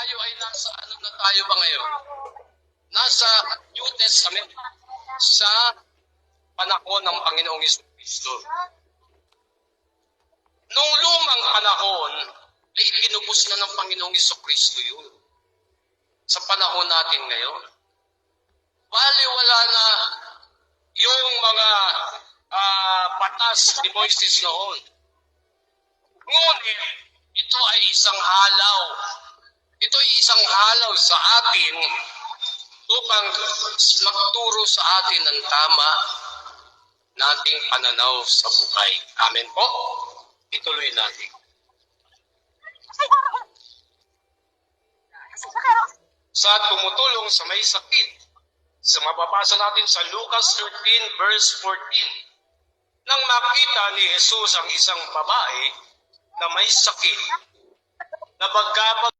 tayo ay nasa ano na tayo ba ngayon? Nasa New Testament, sa panahon ng Panginoong Jesucristo. Nung lumang panahon, ay ikinubos na ng Panginoong Jesucristo yun. Sa panahon natin ngayon. Baliwala na yung mga batas ni Moises noon. Ngunit, ito ay isang halaw. Ito ay isang halaw sa atin upang magturo sa atin ng tama nating pananaw sa buhay. Amen po? Ituloy natin. Sa tumutulong sa may sakit, sa mababasa natin sa Lucas 13 verse 14, nang makita ni Jesus ang isang babae na may sakit, nabagabag